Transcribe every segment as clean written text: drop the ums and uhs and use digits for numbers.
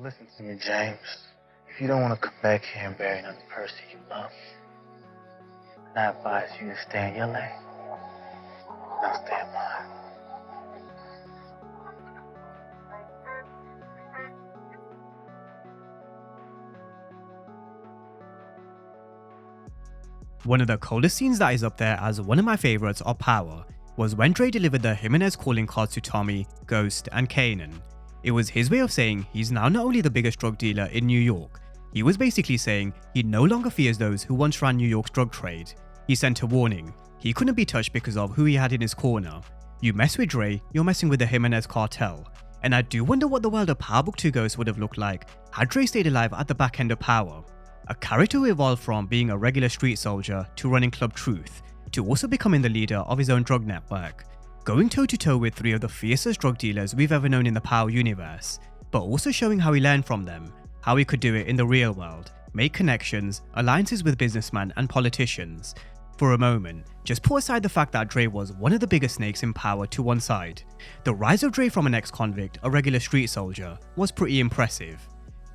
listen to me, James. If you don't want to come back here and bury another person you love, then I advise you to stay in your lane. And I'll stay in mine. One of the coldest scenes that is up there as one of my favourites of Power was when Dre delivered the Jimenez calling cards to Tommy, Ghost and Kanan. It was his way of saying he's now not only the biggest drug dealer in New York, he was basically saying he no longer fears those who once ran New York's drug trade. He sent a warning. He couldn't be touched because of who he had in his corner. You mess with Dre, you're messing with the Jimenez cartel. And I do wonder what the world of Power Book 2 Ghost would have looked like had Dre stayed alive at the back end of Power. A character who evolved from being a regular street soldier to running Club Truth, to also becoming the leader of his own drug network, going toe to toe with three of the fiercest drug dealers we've ever known in the Power universe, but also showing how he learned from them, how he could do it in the real world, make connections, alliances with businessmen and politicians. For a moment, just put aside the fact that Dre was one of the biggest snakes in Power to one side. The rise of Dre from an ex-convict, a regular street soldier, was pretty impressive.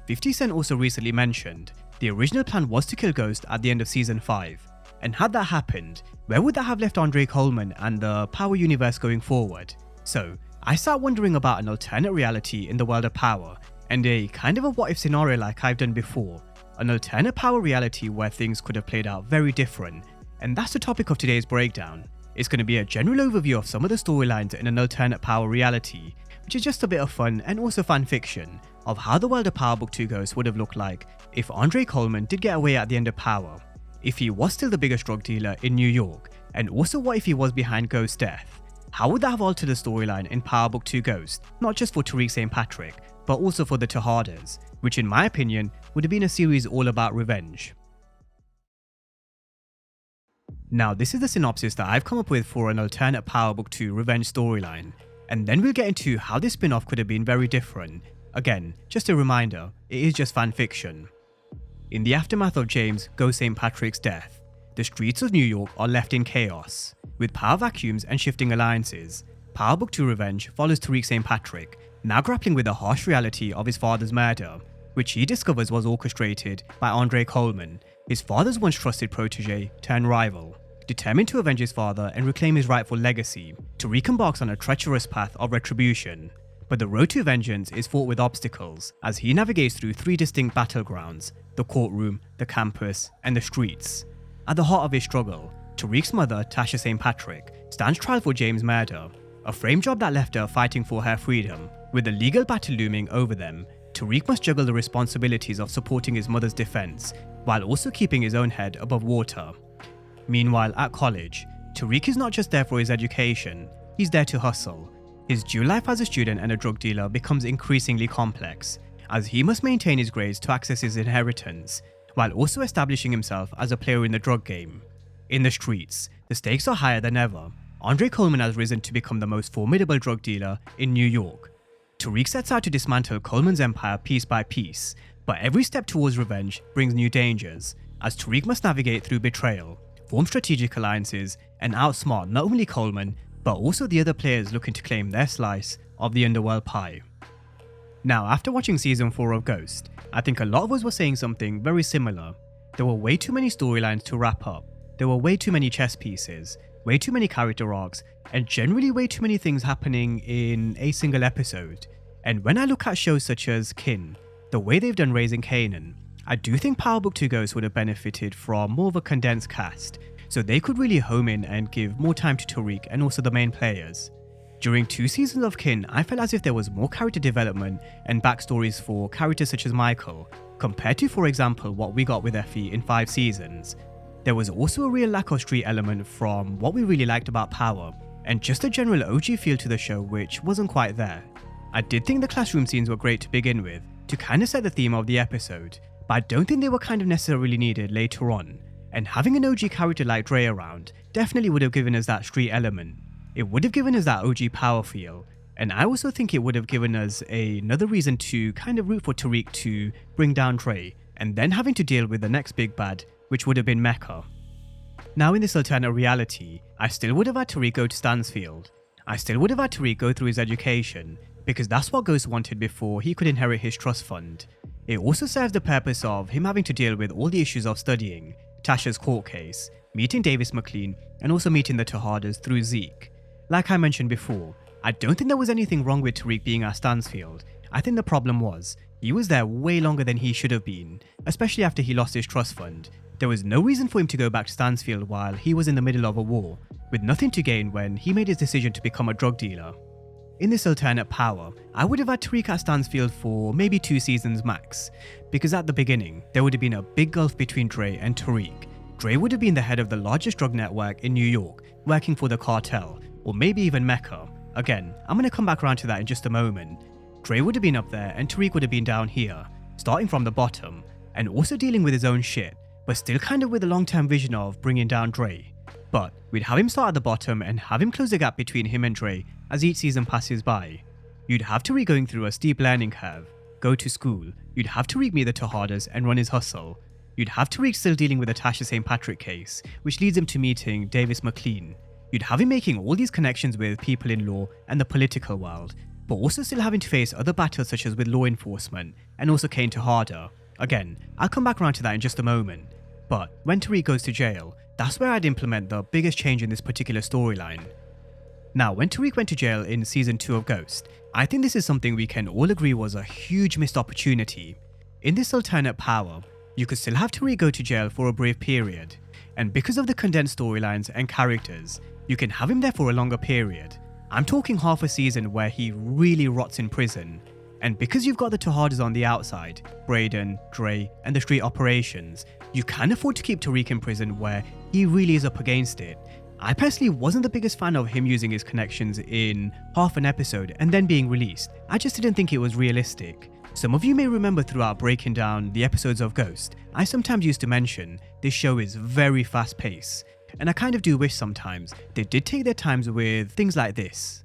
50 Cent also recently mentioned the original plan was to kill Ghost at the end of Season 5, and had that happened, where would that have left Andre Coleman and the Power universe going forward? So, I start wondering about an alternate reality in the world of Power, and a kind of a what if scenario like I've done before, an alternate Power reality where things could have played out very different, and that's the topic of today's breakdown. It's going to be a general overview of some of the storylines in an alternate Power reality, which is just a bit of fun and also fan fiction of how the world of Power Book 2 Ghost would have looked like if Andre Coleman did get away at the end of Power, if he was still the biggest drug dealer in New York, and also what if he was behind Ghost's death. How would that have altered the storyline in Power Book 2 Ghost, not just for Tariq St. Patrick, but also for the Tejadas, which in my opinion would have been a series all about revenge. Now this is the synopsis that I've come up with for an alternate Power Book 2 revenge storyline, and then we'll get into how this spin-off could have been very different. Again, just a reminder, it is just fan fiction. In the aftermath of James Ghost St. Patrick's death, the streets of New York are left in chaos. With power vacuums and shifting alliances, Power Book 2 Revenge follows Tariq St. Patrick, now grappling with the harsh reality of his father's murder, which he discovers was orchestrated by Andre Coleman, his father's once trusted protege turned rival. Determined to avenge his father and reclaim his rightful legacy, Tariq embarks on a treacherous path of retribution. But the road to vengeance is fraught with obstacles as he navigates through three distinct battlegrounds: the courtroom, the campus, and the streets. At the heart of his struggle, Tariq's mother, Tasha St. Patrick, stands trial for James' murder, a frame job that left her fighting for her freedom. With the legal battle looming over them, Tariq must juggle the responsibilities of supporting his mother's defense, while also keeping his own head above water. Meanwhile, at college, Tariq is not just there for his education, he's there to hustle. His dual life as a student and a drug dealer becomes increasingly complex, as he must maintain his grades to access his inheritance, while also establishing himself as a player in the drug game. In the streets, the stakes are higher than ever. Andre Coleman has risen to become the most formidable drug dealer in New York. Tariq sets out to dismantle Coleman's empire piece by piece, but every step towards revenge brings new dangers, as Tariq must navigate through betrayal, form strategic alliances, and outsmart not only Coleman, but also the other players looking to claim their slice of the underworld pie. Now, after watching Season 4 of Ghost, I think a lot of us were saying something very similar. There were way too many storylines to wrap up, there were way too many chess pieces, way too many character arcs, and generally way too many things happening in a single episode. And when I look at shows such as Kin, the way they've done Raising Kanan, I do think Power Book 2 Ghost would have benefited from more of a condensed cast, so they could really home in and give more time to Tariq and also the main players. During 2 seasons of Kin, I felt as if there was more character development and backstories for characters such as Michael, compared to, for example, what we got with Effie in 5 seasons. There was also a real lack of street element from what we really liked about Power, and just a general OG feel to the show which wasn't quite there. I did think the classroom scenes were great to begin with, to kind of set the theme of the episode, but I don't think they were kind of necessarily needed later on. And having an OG character like Dre around definitely would have given us that street element. It would have given us that OG power feel, and I also think it would have given us another reason to kind of root for Tariq to bring down Dre, and then having to deal with the next big bad, which would have been Mecca. Now in this alternate reality, I still would have had Tariq go to Stansfield. I still would have had Tariq go through his education, because that's what Ghost wanted before he could inherit his trust fund. It also serves the purpose of him having to deal with all the issues of studying, Tasha's court case, meeting Davis McLean, and also meeting the Tejadas through Zeke. Like I mentioned before, I don't think there was anything wrong with Tariq being at Stansfield. I think the problem was, he was there way longer than he should have been, especially after he lost his trust fund. There was no reason for him to go back to Stansfield while he was in the middle of a war, with nothing to gain when he made his decision to become a drug dealer. In this alternate power, I would have had Tariq at Stansfield for maybe 2 seasons max, because at the beginning, there would have been a big gulf between Dre and Tariq. Dre would have been the head of the largest drug network in New York, working for the cartel, or maybe even Mecca. Again, I'm going to come back around to that in just a moment. Dre would have been up there and Tariq would have been down here, starting from the bottom, and also dealing with his own shit, but still kind of with a long-term vision of bringing down Dre. But we'd have him start at the bottom and have him close the gap between him and Dre as each season passes by. You'd have Tariq going through a steep learning curve, go to school, you'd have Tariq meet the Tejadas and run his hustle. You'd have Tariq still dealing with the Tasha St. Patrick case, which leads him to meeting Davis McLean. You'd have him making all these connections with people in law and the political world, but also still having to face other battles such as with law enforcement and also Kane Tejada. Again, I'll come back around to that in just a moment. But when Tariq goes to jail, that's where I'd implement the biggest change in this particular storyline. Now, when Tariq went to jail in season 2 of Ghost, I think this is something we can all agree was a huge missed opportunity. In this alternate power, you could still have Tariq go to jail for a brief period, and because of the condensed storylines and characters, you can have him there for a longer period. I'm talking half a season where he really rots in prison. And because you've got the Tejadas on the outside, Braden, Dre, and the street operations, you can afford to keep Tariq in prison where he really is up against it. I personally wasn't the biggest fan of him using his connections in half an episode and then being released. I just didn't think it was realistic. Some of you may remember throughout breaking down the episodes of Ghost, I sometimes used to mention this show is very fast paced, and I kind of do wish sometimes they did take their times with things like this.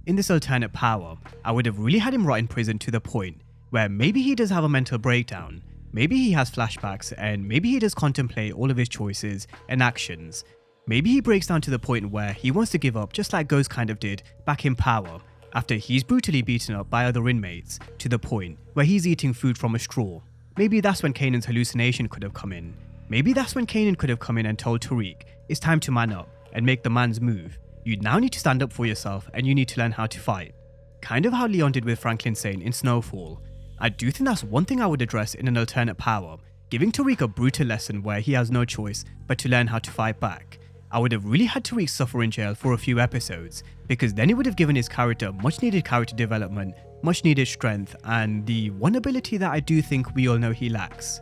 In this alternate power, I would have really had him rot in prison to the point where maybe he does have a mental breakdown, maybe he has flashbacks, and maybe he does contemplate all of his choices and actions. Maybe he breaks down to the point where he wants to give up just like Ghost kind of did back in Power, after he's brutally beaten up by other inmates to the point where he's eating food from a straw. Maybe that's when Kanan's hallucination could have come in. Maybe that's when Kanan could have come in and told Tariq, it's time to man up and make the man's move. You now need to stand up for yourself and you need to learn how to fight. Kind of how Leon did with Franklin Sane in Snowfall. I do think that's one thing I would address in an alternate power, giving Tariq a brutal lesson where he has no choice but to learn how to fight back. I would have really had Tariq suffer in jail for a few episodes, because then it would have given his character much needed character development, much needed strength, and the one ability that I do think we all know he lacks.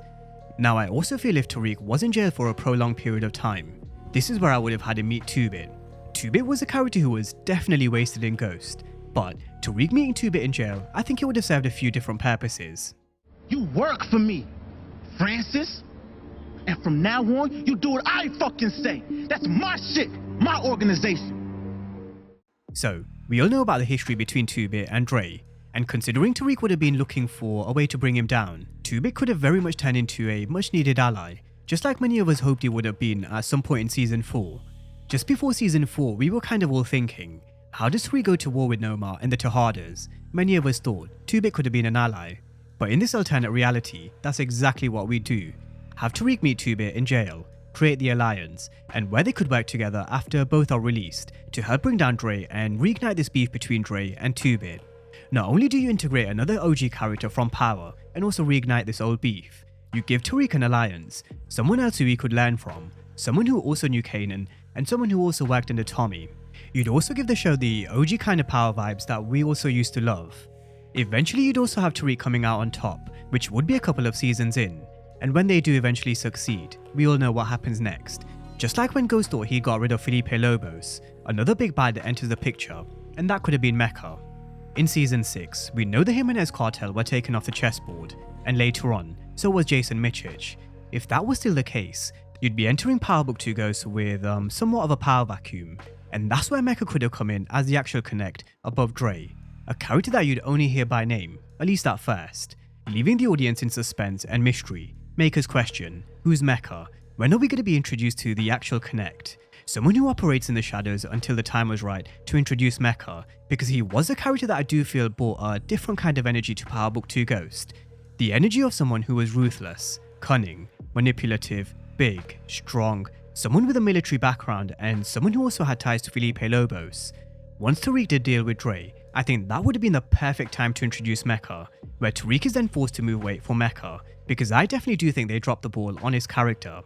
Now, I also feel if Tariq was in jail for a prolonged period of time, this is where I would have had him meet 2-Bit. 2-Bit was a character who was definitely wasted in Ghost, but Tariq meeting 2-Bit in jail, I think it would have served a few different purposes. You work for me, Francis. And from now on, you do what I fucking say. That's my shit, my organization. So, we all know about the history between 2-Bit and Dre, and considering Tariq would have been looking for a way to bring him down, 2-Bit could have very much turned into a much needed ally, just like many of us hoped he would have been at some point in season 4. Just before season 4, we were kind of all thinking, how does Tariq go to war with Nomar and the Tejadas? Many of us thought 2-Bit could have been an ally, but in this alternate reality, that's exactly what we do. Have Tariq meet 2-Bit in jail, create the alliance, and where they could work together after both are released to help bring down Dre and reignite this beef between Dre and 2-Bit. Not only do you integrate another OG character from Power and also reignite this old beef, you give Tariq an alliance, someone else who he could learn from, someone who also knew Kanan, and someone who also worked under Tommy. You'd also give the show the OG kind of Power vibes that we also used to love. Eventually you'd also have Tariq coming out on top, which would be a couple of seasons in. And when they do eventually succeed, we all know what happens next. Just like when Ghost thought he got rid of Felipe Lobos, another big bad enters the picture, and that could have been Mecca. In season 6, we know the Jimenez cartel were taken off the chessboard, and later on, so was Jason Michich. If that was still the case, you'd be entering Power Book 2 Ghost with somewhat of a power vacuum, and that's where Mecca could have come in as the actual connect above Dre, a character that you'd only hear by name, at least at first, leaving the audience in suspense and mystery. Make us question, who's Mecca? When are we going to be introduced to the actual connect? someone who operates in the shadows until the time was right to introduce Mecca, because he was a character that I do feel brought a different kind of energy to Power Book 2 Ghost. The energy of someone who was ruthless, cunning, manipulative, big, strong, someone with a military background, and someone who also had ties to Felipe Lobos. Once Tariq did deal with Dre, I think that would have been the perfect time to introduce Mecca, where Tariq is then forced to move weight for Mecca, because I definitely do think they dropped the ball on his character.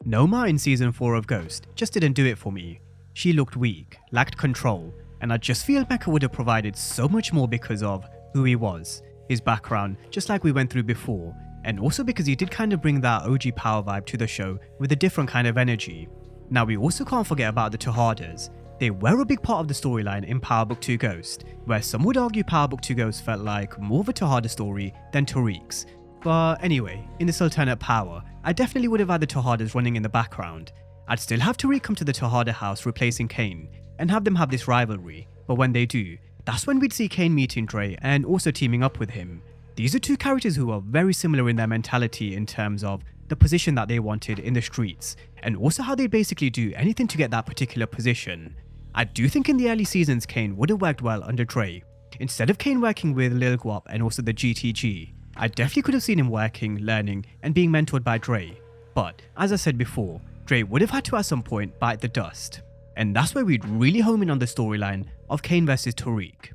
Noma in season 4 of Ghost just didn't do it for me. She looked weak, lacked control, and I just feel Mecca would have provided so much more because of who he was, his background, just like we went through before, and also because he did kind of bring that OG power vibe to the show with a different kind of energy. Now we also can't forget about the Tahadas. They were a big part of the storyline in Power Book 2 Ghost, where some would argue Power Book 2 Ghost felt like more of a Tahada story than Tariq's. But anyway, in this alternate power, I definitely would have had the Tahadas running in the background. I'd still have Tariq come to the Tahada house replacing Kane, and have them have this rivalry, but when they do, that's when we'd see Kane meeting Dre and also teaming up with him. These are two characters who are very similar in their mentality in terms of the position that they wanted in the streets, and also how they basically do anything to get that particular position. I do think in the early seasons Kane would have worked well under Dre. Instead of Kane working with Lil Guap and also the GTG, I definitely could have seen him working, learning, and being mentored by Dre. But, as I said before, Dre would have had to at some point bite the dust. And that's where we'd really home in on the storyline of Kane versus Tariq.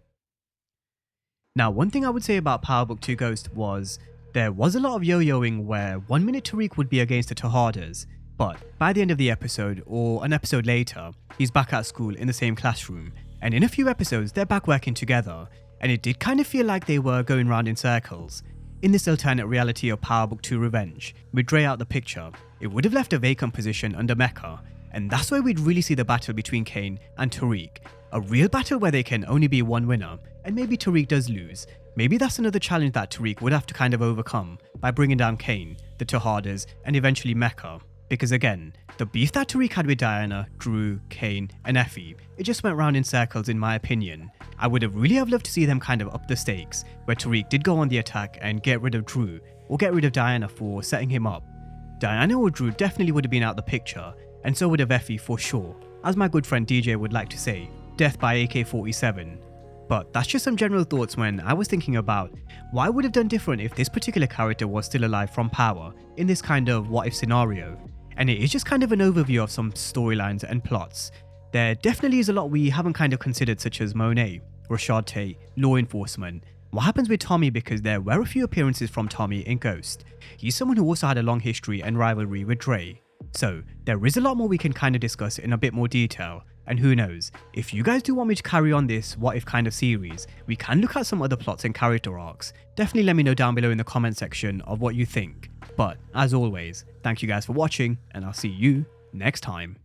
Now, one thing I would say about Power Book 2 Ghost was there was a lot of yo-yoing where 1 minute Tariq would be against the Tahadas, but by the end of the episode, or an episode later, he's back at school in the same classroom, and in a few episodes they're back working together, and it did kind of feel like they were going round in circles. In this alternate reality of Power Book 2 Revenge, with Dre out the picture, it would have left a vacant position under Mecca, and that's where we'd really see the battle between Kane and Tariq. A real battle where there can only be one winner, and maybe Tariq does lose. Maybe that's another challenge that Tariq would have to kind of overcome by bringing down Kane, the Tahadas, and eventually Mecca. Because again, the beef that Tariq had with Diana, Drew, Kane, and Effie, it just went round in circles in my opinion. I would have really loved to see them kind of up the stakes, where Tariq did go on the attack and get rid of Drew, or get rid of Diana for setting him up. Diana or Drew definitely would have been out the picture, and so would have Effie for sure. As my good friend DJ would like to say, death by AK-47. But that's just some general thoughts when I was thinking about what I would have done different if this particular character was still alive from Power in this kind of what if scenario. And it is just kind of an overview of some storylines and plots. There definitely is a lot we haven't kind of considered, such as Monet, Rashad Tate, law enforcement. What happens with Tommy, because there were a few appearances from Tommy in Ghost. He's someone who also had a long history and rivalry with Dre. So there is a lot more we can kind of discuss in a bit more detail. And who knows, if you guys do want me to carry on this what if kind of series, we can look at some other plots and character arcs. Definitely let me know down below in the comment section of what you think. But as always, thank you guys for watching, and I'll see you next time.